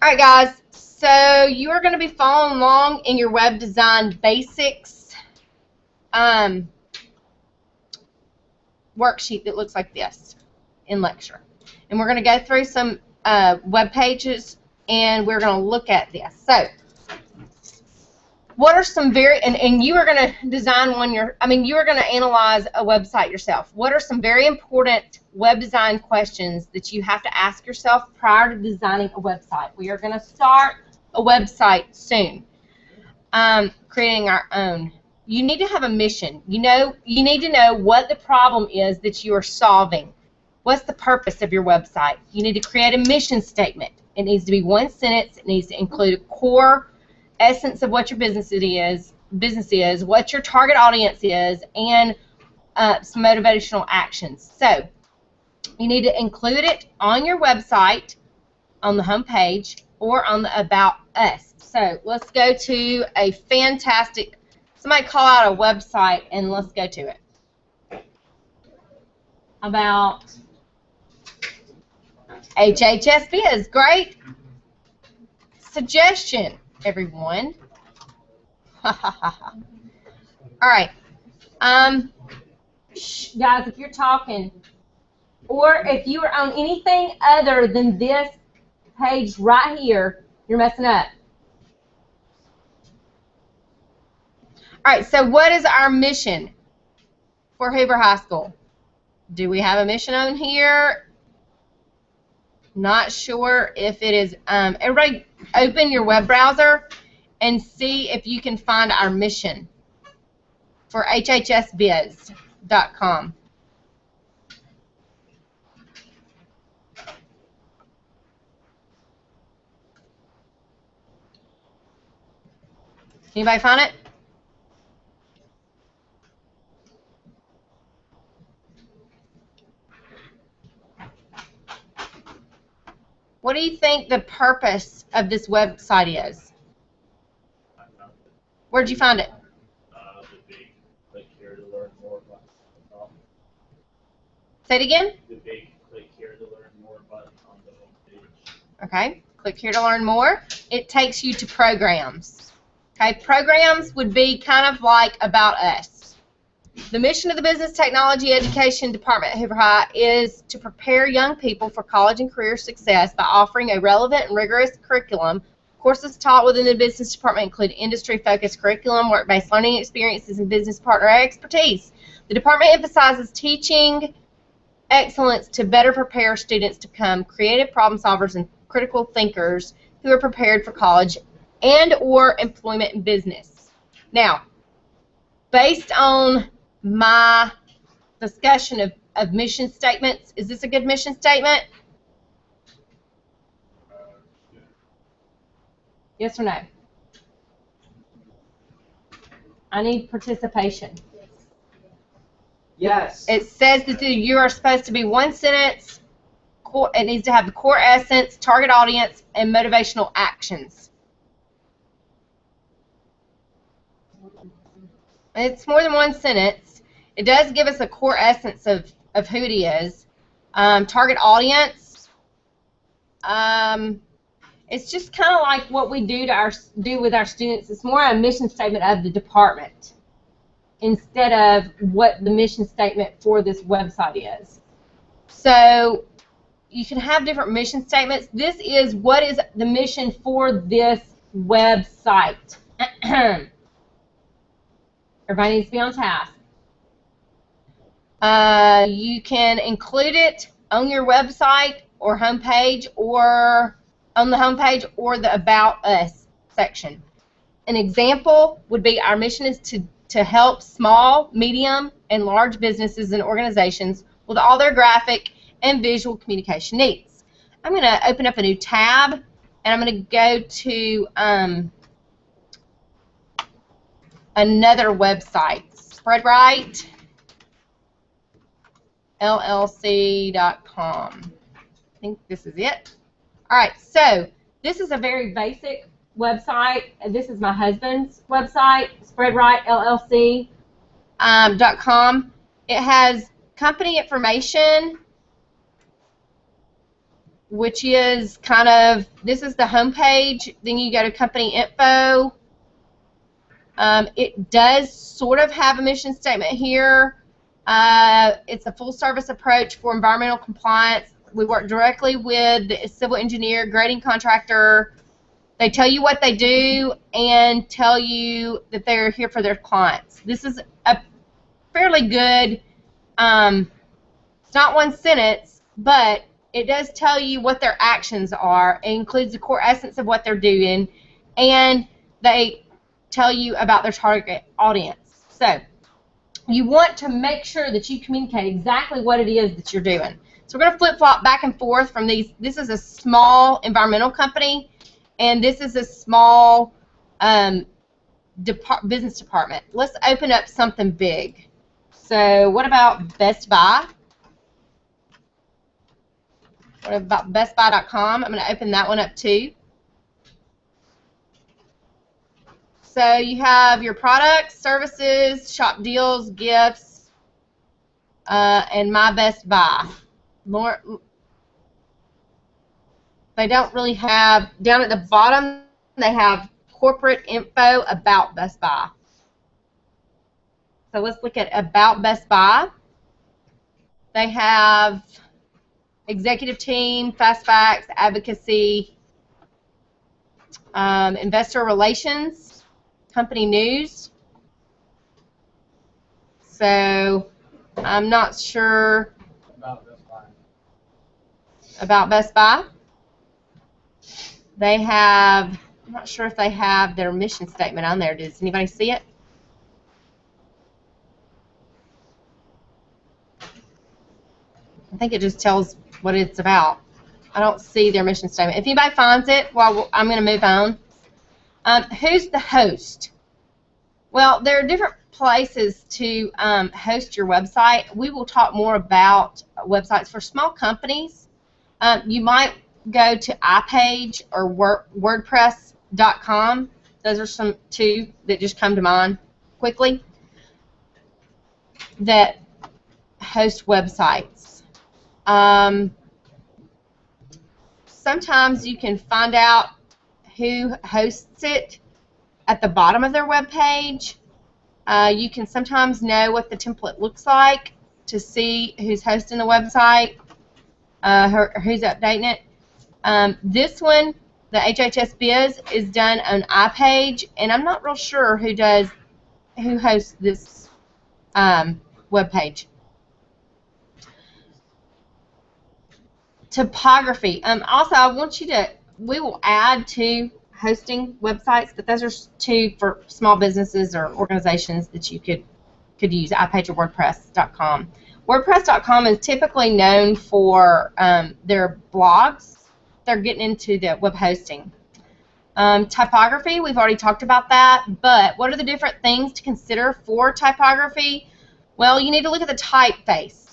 All right, guys, so you are going to be following along in your web design basics worksheet that looks like this in lecture. And we're going to go through some web pages, and we're going to look at this. So what are some and you are going to design you are going to analyze a website yourself. What are some very important web design questions that you have to ask yourself prior to designing a website? We are going to start a website soon, creating our own. You need to have a mission. You need to know what the problem is that you are solving. What's the purpose of your website? You need to create a mission statement. It needs to be one sentence. It needs to include a core essence of what your business is, what your target audience is, and some motivational actions. So you need to include it on your website, on the home page, or on the About Us. So let's go to a fantastic, somebody call out a website and let's go to it. About HHS Biz. Great suggestion, everyone. All right. Guys, if you're talking, or if you are on anything other than this page right here, you're messing up. All right, so what is our mission for Hoover High School? Do we have a mission on here? Not sure if it is. Everybody open your web browser and see if you can find our mission for hhsbiz.com. Anybody find it? What do you think the purpose of this website is? Where did you find it? The big click here to learn more button. Say it again? The big click here to learn more button on the home page. Okay, click here to learn more. It takes you to programs. Okay, programs would be kind of like About Us. The mission of the Business Technology Education Department at Hoover High is to prepare young people for college and career success by offering a relevant and rigorous curriculum. Courses taught within the Business Department include industry-focused curriculum, work-based learning experiences, and business partner expertise. The department emphasizes teaching excellence to better prepare students to become creative problem solvers and critical thinkers who are prepared for college and or employment in business. Now, based on my discussion of mission statements, is this a good mission statement? Yes or no? I need participation. Yes. It says that you are supposed to be one sentence. It needs to have the core essence, target audience, and motivational actions. It's more than one sentence. It does give us a core essence of who it is. Target audience. It's just kind of like what we do with our students. It's more a mission statement of the department instead of what the mission statement for this website is. So you can have different mission statements. This is what is the mission for this website. Everybody needs to be on task. You can include it on your website or homepage, or on the homepage or the About Us section. An example would be our mission is to help small, medium, and large businesses and organizations with all their graphic and visual communication needs. I'm going to open up a new tab, and I'm going to go to another website, SpreadRight LLC.com. I think this is it. All right, so this is a very basic website. This is my husband's website, SpreadRight LLC.com. It has company information. which is kind of, this is the home page. Then you go to company info. It does sort of have a mission statement here. It's a full service approach for environmental compliance. We work directly with the civil engineer, grading contractor. They tell you what they do and tell you that they're here for their clients. This is a fairly good, it's not one sentence, but it does tell you what their actions are. It includes the core essence of what they're doing, and they tell you about their target audience. So you want to make sure that you communicate exactly what it is that you're doing. So we're going to flip-flop back and forth from these. This is a small environmental company, and this is a small business department. Let's open up something big. So what about Best Buy? What about BestBuy.com? I'm going to open that one up too. So you have your products, services, shop deals, gifts, and My Best Buy. More, they don't really have, down at the bottom, they have corporate info about Best Buy. So let's look at About Best Buy. They have executive team, fast facts, advocacy, investor relations, company news. So I'm not sure about Best Buy. They have, I'm not sure if they have their mission statement on there. Does anybody see it? I think it just tells what it's about. I don't see their mission statement. If anybody finds it, well, I'm going to move on. Who's the host? Well, there are different places to host your website. We will talk more about websites for small companies. You might go to iPage or WordPress.com. Those are some two that just come to mind quickly that host websites. Sometimes you can find out who hosts it at the bottom of their web page. You can sometimes know what the template looks like to see who's hosting the website, who's updating it. This one, the HHS Biz, is done on iPage, and I'm not real sure who hosts this web page. Typography. Also, I want you to, we will add to hosting websites, but those are two for small businesses or organizations that you could use, iPage or WordPress.com. WordPress.com is typically known for their blogs. They're getting into the web hosting. Typography, we've already talked about that, but what are the different things to consider for typography? Well, you need to look at the typeface.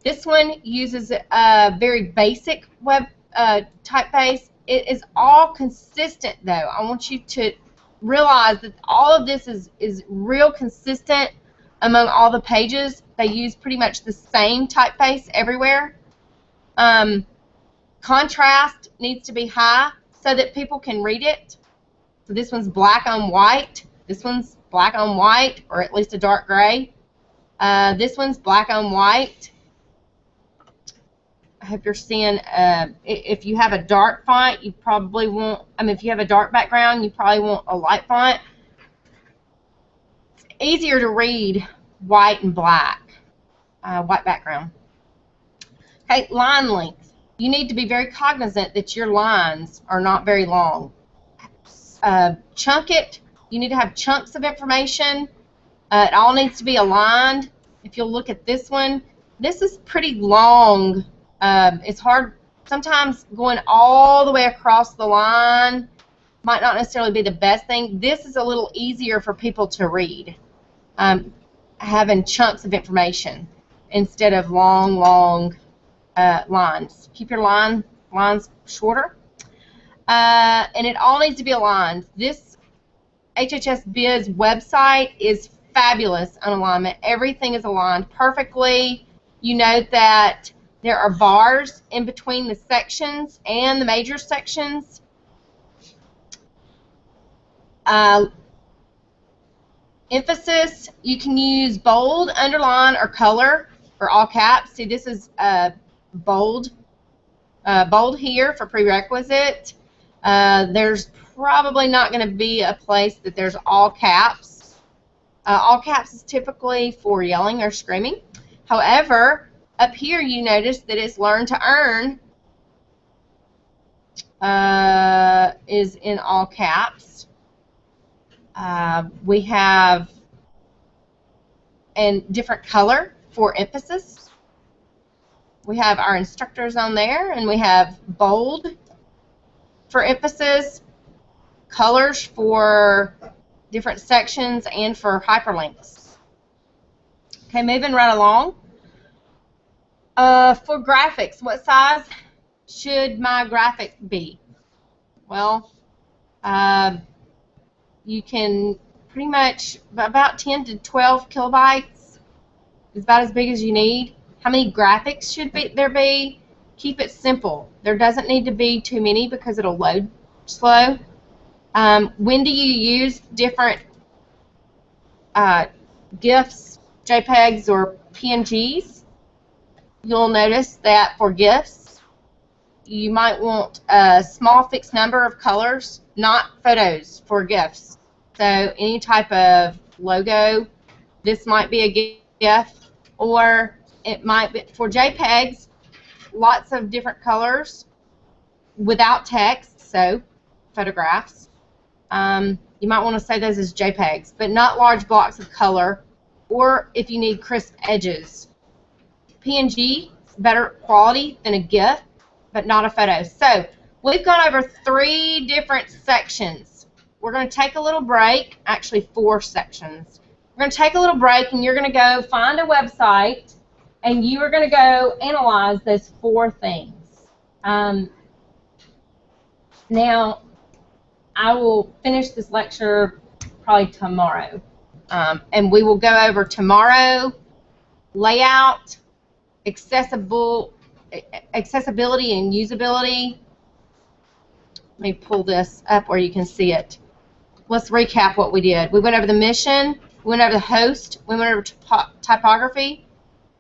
This one uses a very basic web typeface. It is all consistent, though. I want you to realize that all of this is real consistent among all the pages. They use pretty much the same typeface everywhere. Contrast needs to be high so that people can read it. So this one's black on white. This one's black on white, or at least a dark gray. This one's black on white. I hope you're seeing, if you have a dark font, you probably want, if you have a dark background, you probably want a light font. It's easier to read white and black, white background. Okay, line length. You need to be very cognizant that your lines are not very long. Chunk it. You need to have chunks of information. It all needs to be aligned. If you'll look at this one, this is pretty long. It's hard, sometimes going all the way across the line might not necessarily be the best thing. This is a little easier for people to read, having chunks of information instead of long lines. Keep your lines shorter. And it all needs to be aligned. This HHS Biz website is fabulous on alignment. Everything is aligned perfectly. You note that There are bars in between the sections and the major sections. Emphasis, you can use bold, underline, or color, or all caps. See, this is bold here for prerequisite. There's probably not going to be a place that there's all caps. All caps is typically for yelling or screaming. However, up here you notice that it's learn to earn is in all caps. We have a different color for emphasis. We have our instructors on there, and we have bold for emphasis, colors for different sections, and for hyperlinks. Okay, moving right along. For graphics, what size should my graphic be? Well, you can pretty much, about 10 to 12 kilobytes is about as big as you need. How many graphics should there be? Keep it simple. There doesn't need to be too many because it'll load slow. When do you use different GIFs, JPEGs, or PNGs? You'll notice that for GIFs, you might want a small fixed number of colors, not photos for GIFs. So any type of logo, this might be a GIF, or it might be for JPEGs, lots of different colors without text, so photographs. You might want to say those as JPEGs, but not large blocks of color, or if you need crisp edges. PNG is better quality than a GIF, but not a photo. So we've gone over 3 different sections. We're going to take a little break, actually 4 sections. We're going to take a little break, and you're going to go find a website, and you are going to go analyze those 4 things. Now, I will finish this lecture probably tomorrow, and we will go over tomorrow layout, accessibility and usability. Let me pull this up where you can see it. Let's recap what we did. We went over the mission, we went over the host, we went over typography,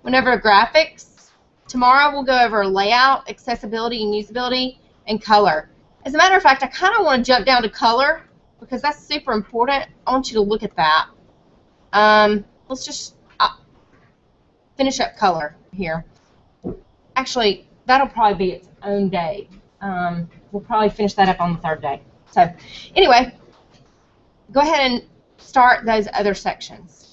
went over graphics. Tomorrow we'll go over layout, accessibility and usability, and color. As a matter of fact, I kind of want to jump down to color because that's super important. I want you to look at that. Let's just finish up color here. Actually, that'll probably be its own day. We'll probably finish that up on the 3rd day. So anyway, go ahead and start those other sections.